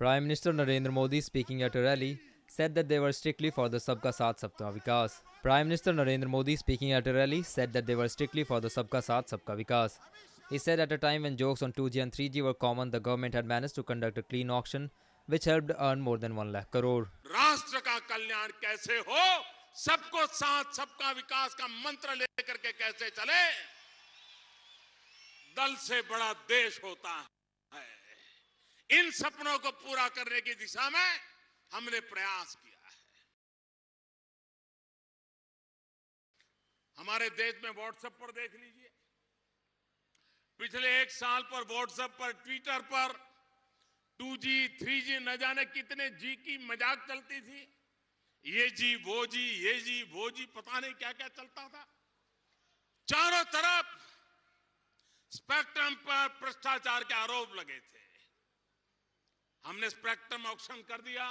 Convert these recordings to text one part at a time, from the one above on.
Prime Minister Narendra Modi, speaking at a rally, said that they were strictly for the Sabka Saath Sabka Vikas. Prime Minister Narendra Modi, speaking at a rally, said that they were strictly for the Sabka Saath Sabka Vikas. He said at a time when jokes on 2G and 3G were common, the government had managed to conduct a clean auction, which helped earn more than 1 lakh crore. राष्ट्र का कल्याण कैसे हो, सबको साथ सबका विकास का मंत्र लेकर के कैसे चले, दल से बड़ा देश होता है। इन सपनों को पूरा करने की दिशा में हमने प्रयास किया है। हमारे देश में व्हाट्सएप पर देख लीजिए, पिछले 1 साल पर व्हाट्सएप पर, ट्विटर पर 2G 3G न जाने कितने जी की मजाक चलती थी। ये जी वो जी, ये जी वो जी, पता नहीं क्या क्या चलता था। चारों तरफ स्पेक्ट्रम पर भ्रष्टाचार के आरोप लगे थे। हमने स्पेक्ट्रम ऑक्शन कर दिया।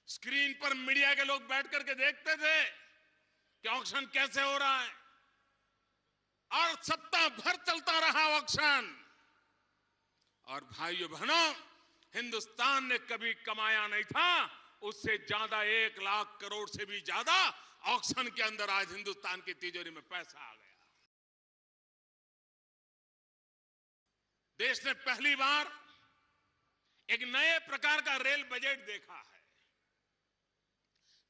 स्क्रीन पर मीडिया के लोग बैठ करके देखते थे कि ऑक्शन कैसे हो रहा है, और सप्ताह भर चलता रहा ऑक्शन। और भाइयों बहनों, हिंदुस्तान ने कभी कमाया नहीं था उससे ज्यादा 1 लाख करोड़ से भी ज्यादा ऑक्शन के अंदर आज हिंदुस्तान की तिजोरी में पैसा आ गया। देश ने पहली बार एक नए प्रकार का रेल बजट देखा है।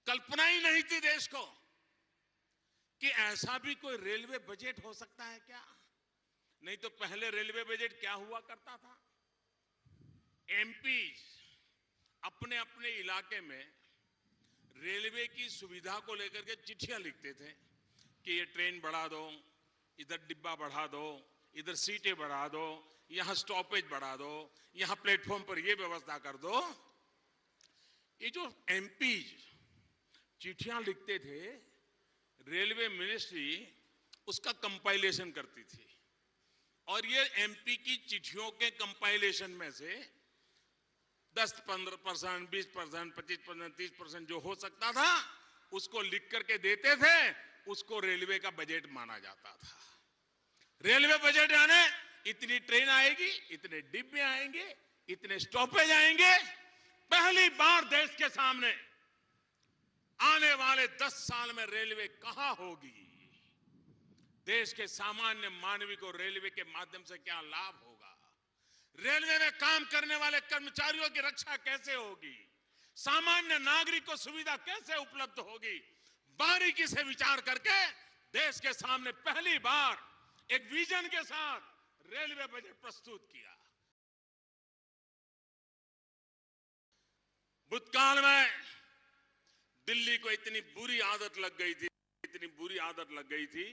कल्पना ही नहीं थी देश को कि ऐसा भी कोई रेलवे बजट हो सकता है क्या। नहीं तो पहले रेलवे बजट क्या हुआ करता था, एमपी अपने अपने इलाके में रेलवे की सुविधा को लेकर के चिट्ठियां लिखते थे कि ये ट्रेन बढ़ा दो, इधर डिब्बा बढ़ा दो, इधर सीटें बढ़ा दो, यहां स्टॉपेज बढ़ा दो, यहां प्लेटफॉर्म पर ये व्यवस्था कर दो। ये जो एमपी चिट्ठियां लिखते थे, रेलवे मिनिस्ट्री उसका कंपाइलेशन करती थी, और ये एमपी की चिट्ठियों के कंपाइलेशन में से 10-15%, 20%, 25%, 30% जो हो सकता था उसको लिख करके देते थे। उसको रेलवे का बजट माना जाता था। रेलवे बजट यानी इतनी ट्रेन आएगी, इतने डिब्बे आएंगे, इतने स्टॉपेज आएंगे। पहली बार देश के सामने आने वाले 10 साल में रेलवे कहां होगी, देश के सामान्य मानवी को रेलवे के माध्यम से क्या लाभ होगा, रेलवे में काम करने वाले कर्मचारियों की रक्षा कैसे होगी, सामान्य नागरिक को सुविधा कैसे उपलब्ध होगी, बारीकी से विचार करके देश के सामने पहली बार एक विजन के साथ रेलवे बजट प्रस्तुत किया। भूतकाल में दिल्ली को इतनी बुरी आदत लग गई थी, इतनी बुरी आदत लग गई थी,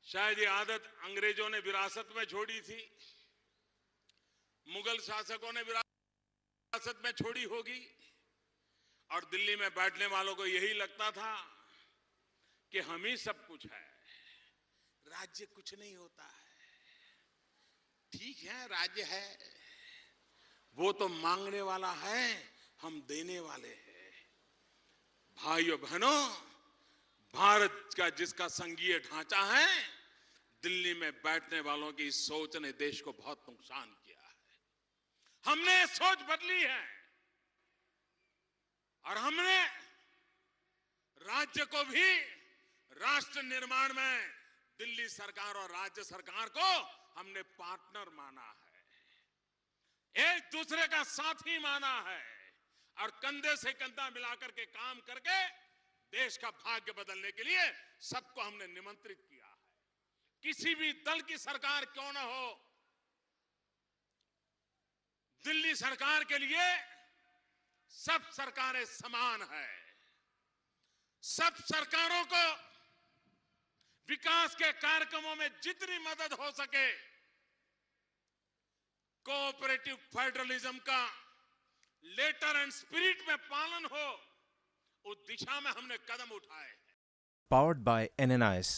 शायद ये आदत अंग्रेजों ने विरासत में छोड़ी थी, मुगल शासकों ने विरासत में छोड़ी होगी, और दिल्ली में बैठने वालों को यही लगता था कि हम ही सब कुछ है, राज्य कुछ नहीं होता है। ठीक है, राज्य है, वो तो मांगने वाला है, हम देने वाले हैं। भाइयों बहनों, भारत का जिसका संघीय ढांचा है, दिल्ली में बैठने वालों की सोच ने देश को बहुत नुकसान किया है। हमने सोच बदली है, और हमने राज्य को भी राष्ट्र निर्माण में दिल्ली सरकार और राज्य सरकार को हमने पार्टनर माना है, एक दूसरे का साथी माना है, और कंधे से कंधा मिलाकर के काम करके देश का भाग्य बदलने के लिए सबको हमने निमंत्रित किया है। किसी भी दल की सरकार क्यों न हो, दिल्ली सरकार के लिए सब सरकारें समान है। सब सरकारों को विकास के कार्यक्रमों में जितनी मदद हो सके, कोऑपरेटिव फेडरलिज्म का लेटर एंड स्पिरिट में पालन हो, उस दिशा में हमने कदम उठाए हैं। Powered by NNIS.